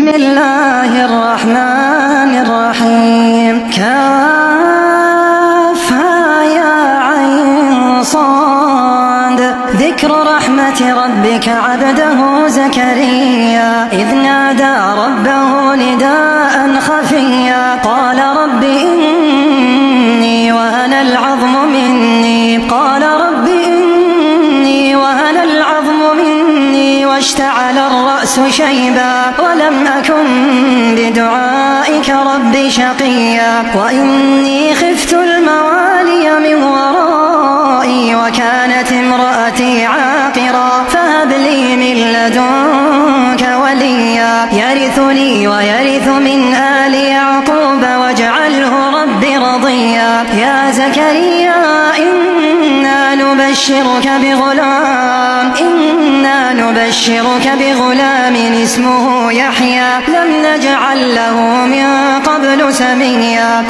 بسم الله الرحمن الرحيم. كافها يا عين صاد. ذكر رحمة ربك عبده زكريا إذ نادى ربه نداء خفيا قال رب إني وهن العظم مني واشتعل الرأس شيبا ولم أكن بدعائك رب شقيا وإني خفت الموالي من ورائي وكانت امرأتي عاقرا فهب لي من لدنك وليا يرثني ويرث من آل يعقوب واجعله رب رضيا. يا زكريا إنا نبشرك بغلام اسمه يحيى لم نجعل له من قبل سميا.